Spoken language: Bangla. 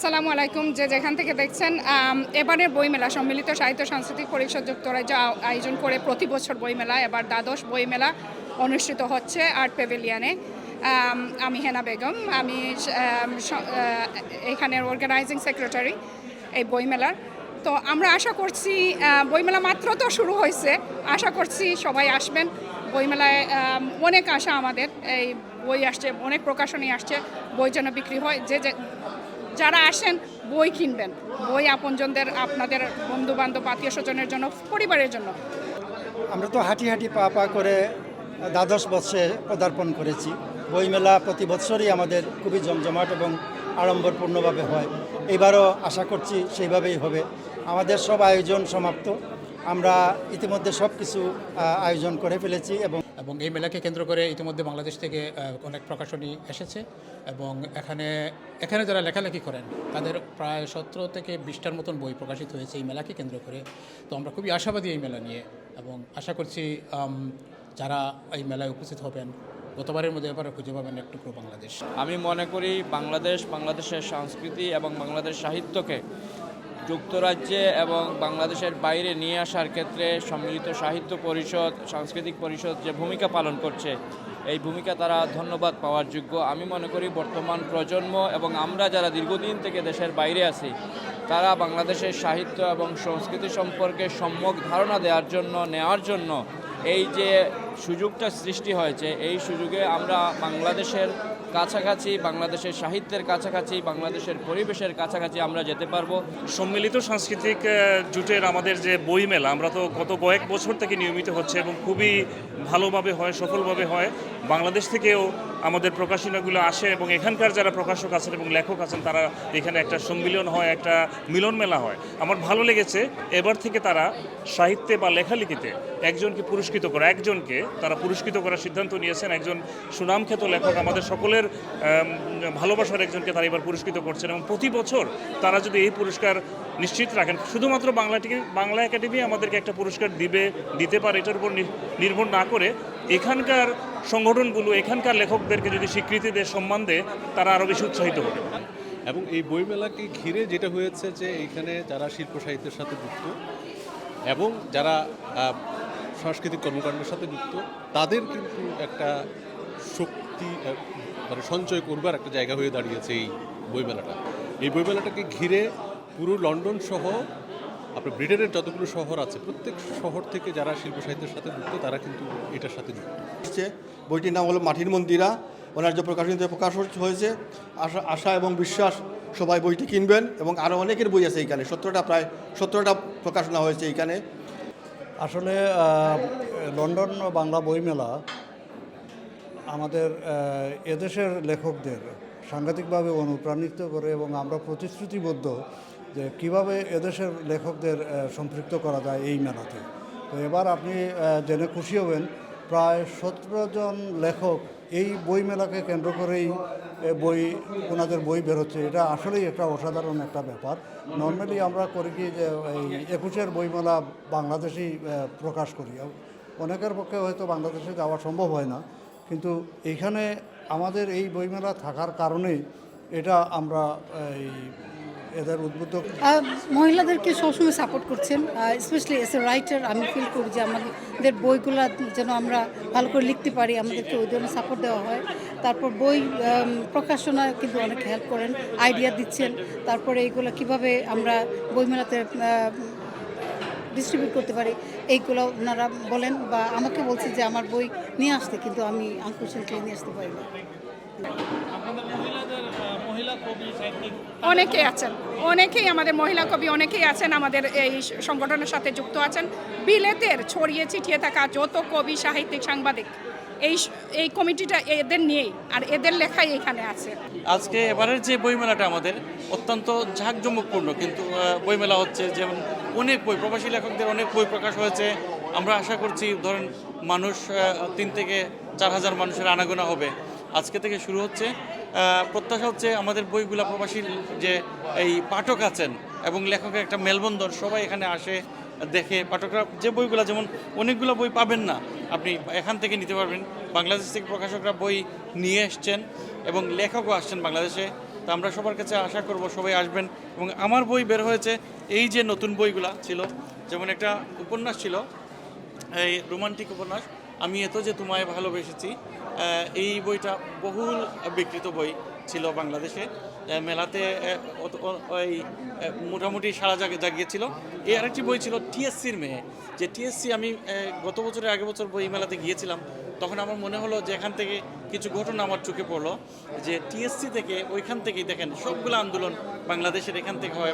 আসসালামু আলাইকুম, যে যেখান থেকে দেখছেন। এবারের বইমেলা সম্মিলিত সাহিত্য সাংস্কৃতিক পরিষদ যুক্তরাজ্য আয়োজন করে প্রতি বছর বইমেলা, এবার দ্বাদশ বইমেলা অনুষ্ঠিত হচ্ছে আর্ট প্যাভিলিয়নে। আমি হেনা বেগম, আমি এখানের অর্গানাইজিং সেক্রেটারি এই বইমেলার। তো আমরা আশা করছি বইমেলা মাত্র তো শুরু হয়েছে, আশা করছি সবাই আসবেন বইমেলায়। অনেক আশা আমাদের, এই বই আসছে, অনেক প্রকাশনী আসছে, বই যেন বিক্রি হয়। যারা আসেন বই কিনবেন, বই আপনজনদের, আপনাদের বন্ধুবান্ধব, আত্মীয় স্বজনের জন্য, পরিবারের জন্য। আমরা তো হাঁটি হাঁটি পা পা করে দ্বাদশ বর্ষে পদার্পণ করেছি। বইমেলা প্রতি বছরই আমাদের খুবই জমজমাট এবং আড়ম্বরপূর্ণভাবে হয়। এবারও আশা করছি সেইভাবেই হবে। আমাদের সব আয়োজন সমাপ্ত, আমরা ইতিমধ্যে সব কিছু আয়োজন করে ফেলেছি এবং এই মেলাকে কেন্দ্র করে ইতিমধ্যে বাংলাদেশ থেকে অনেক প্রকাশনী এসেছে এবং এখানে যারা লেখালেখি করেন তাদের প্রায় 17 থেকে 20টার মতন বই প্রকাশিত হয়েছে এই মেলাকে কেন্দ্র করে। তো আমরা খুবই আশাবাদী এই মেলা নিয়ে এবং আশা করছি যারা এই মেলায় উপস্থিত হবেন গতবারের মধ্যে এবারও খুঁজে পাবেন এক টুকরো বাংলাদেশ। আমি মনে করি বাংলাদেশের সংস্কৃতি এবং বাংলাদেশ সাহিত্যকে যুক্তরাজ্যে এবং বাংলাদেশের বাইরে নিয়ে আসার ক্ষেত্রে সম্মিলিত সাহিত্য পরিষদ, সাংস্কৃতিক পরিষদ যে ভূমিকা পালন করছে, এই ভূমিকা তারা ধন্যবাদ পাওয়ার যোগ্য। আমি মনে করি বর্তমান প্রজন্ম এবং আমরা যারা দীর্ঘদিন থেকে দেশের বাইরে আছি, তারা বাংলাদেশের সাহিত্য এবং সংস্কৃতি সম্পর্কে সম্যক ধারণা নেওয়ার জন্য এই যে সুযোগটা সৃষ্টি হয়েছে, এই সুযোগে আমরা বাংলাদেশের কাছাকাছি, বাংলাদেশের সাহিত্যের কাছাকাছি, বাংলাদেশের পরিবেশের কাছাকাছি আমরা যেতে পারবো। সম্মিলিত সাংস্কৃতিক জোটের আমাদের যে বই মেলা, আমরা তো গত কয়েক বছর থেকে নিয়মিত হচ্ছে এবং খুবই ভালোভাবে হয়, সফলভাবে হয়। বাংলাদেশ থেকেও আমাদের প্রকাশনাগুলো আসে এবং এখানকার যারা প্রকাশক আছেন এবং লেখক আছেন তারা এখানে একটা সম্মিলন হয়, একটা মিলন মেলা হয়। আমার ভালো লেগেছে এবার থেকে তারা সাহিত্যে বা লেখালেখিতে একজনকে তারা পুরস্কৃত করার সিদ্ধান্ত নিয়েছেন। একজন সুনামখ্যাত লেখক, আমাদের সকলের ভালোবাসার একজনকে তারা এবার পুরস্কৃত করছেন এবং প্রতি বছর তারা যদি এই পুরস্কার নিশ্চিত রাখেন, শুধুমাত্র বাংলা একাডেমি আমাদেরকে একটা পুরস্কার দিতে পারে এটার উপর নির্ভর না করে এখানকার সংগঠনগুলো এখানকার লেখকদেরকে যদি স্বীকৃতি দেয়, সম্মান দেয়, তারা আরও বেশি উৎসাহিত হবে। এবং এই বইমেলাকে ঘিরে যেটা হয়েছে যে এইখানে যারা শিল্প সাহিত্যের সাথে যুক্ত এবং যারা সাংস্কৃতিক কর্মকাণ্ডের সাথে যুক্ত, তাদের কিন্তু একটা শক্তি সঞ্চয় করবার একটা জায়গা হয়ে দাঁড়িয়েছে এই বইমেলাটা। এই বইমেলাটাকে ঘিরে পুরো লন্ডন সহ আপনার ব্রিটেনের যতগুলো শহর আছে, প্রত্যেক শহর থেকে যারা শিল্প সাহিত্যের সাথে যুক্ত তারা কিন্তু এটার সাথে যুক্ত। বইটির নাম হলো মাটির মন্দিরা, ওনার যে প্রকাশনীতে প্রকাশ হয়েছে। আশা এবং বিশ্বাস সবাই বইটি কিনবেন এবং আরও অনেকের বই আছে এইখানে, প্রায় 17টা প্রকাশনা হয়েছে এইখানে। আসলে লন্ডন বাংলা বইমেলা আমাদের এদেশের লেখকদের সাংঘাতিকভাবে অনুপ্রাণিত করে এবং আমরা প্রতিশ্রুতিবদ্ধ যে কীভাবে এদেশের লেখকদের সম্পৃক্ত করা যায় এই মেলাতে। তো এবার আপনি জেনে খুশি হবেন, প্রায় 17 জন লেখক এই বইমেলাকে কেন্দ্র করেই ওনাদের বই বেরোচ্ছে। এটা আসলেই একটা অসাধারণ একটা ব্যাপার। নর্মালি আমরা করি কি যে এই 21 বইমেলা বাংলাদেশেই প্রকাশ করি, অনেকের পক্ষে হয়তো বাংলাদেশে যাওয়া সম্ভব হয় না, কিন্তু এইখানে আমাদের এই বইমেলা থাকার কারণেই এটা আমরা এদের উদ্বুদ্ধ। মহিলাদেরকে সবসময় সাপোর্ট করছেন, স্পেশালি এস এ রাইটার। আমি ফিল করি যে আমাদের বইগুলো যেন আমরা ভালো করে লিখতে পারি, আমাদেরকে ওই জন্য সাপোর্ট দেওয়া হয়। তারপর বই প্রকাশনা কিন্তু অনেক হেল্প করেন, আইডিয়া দিচ্ছেন। তারপরে এইগুলো কিভাবে আমরা বইমেলাতে ডিস্ট্রিবিউট করতে পারি এইগুলো ওনারা বলেন, বা আমাকে বলছে যে আমার বই নিয়ে আসতে, কিন্তু আমি আনফরচুনেটলি নিয়ে আসতে পারি না। অনেকেই আমাদের মহিলা কবি অনেকেই আছেন আমাদের এই সংগঠনের সাথে যুক্ত আছেন। বিলেতের ছড়িয়ে ছিটিয়ে থাকা যত কবি, সাহিত্যিক, সাংবাদিক, এই কমিটিটা এদের নিয়েই, আর এদের লেখাই এখানে আছে। আজকে এবারের যে বইমেলাটা আমাদের অত্যন্ত জাঁকজমকপূর্ণ কিন্তু বইমেলা হচ্ছে, যেমন অনেক বই, প্রবাসী লেখকদের অনেক বই প্রকাশ হয়েছে। আমরা আশা করছি ধরেন মানুষ 3 থেকে 4 হাজার মানুষের আনাগোনা হবে। আজকে থেকে শুরু হচ্ছে। প্রত্যাশা হচ্ছে আমাদের বইগুলা প্রবাসী যে এই পাঠক আছেন এবং লেখকের একটা মেলবন্ধন, সবাই এখানে আসে, দেখে। পাঠকরা যে বইগুলো, যেমন অনেকগুলো বই পাবেন না, আপনি এখান থেকে নিতে পারবেন। বাংলাদেশ থেকে প্রকাশকরা বই নিয়ে এসছেন এবং লেখকও আসছেন বাংলাদেশে। তা আমরা সবার কাছে আশা করব সবাই আসবেন। এবং আমার বই বের হয়েছে, এই যে নতুন বইগুলা ছিল, যেমন একটা উপন্যাস ছিল, এই রোমান্টিক উপন্যাস আমি এত যে তোমায় ভালোবেসেছি, এই বইটা বহুল বিক্রিত বই ছিল বাংলাদেশে, মেলাতে ওই মোটামুটি সারা জাগিয়েছিল। এই আরেকটি বই ছিল টিএসসির মেয়ে, যে টিএসসি আমি গত বছরের আগের বছর বই মেলাতে গিয়েছিলাম, তখন আমার মনে হলো যে এখান থেকে কিছু ঘটনা আমার চোখে পড়লো, যে টিএসসি থেকে ওইখান থেকেই দেখেন সবগুলো আন্দোলন বাংলাদেশের এখান থেকে হয়।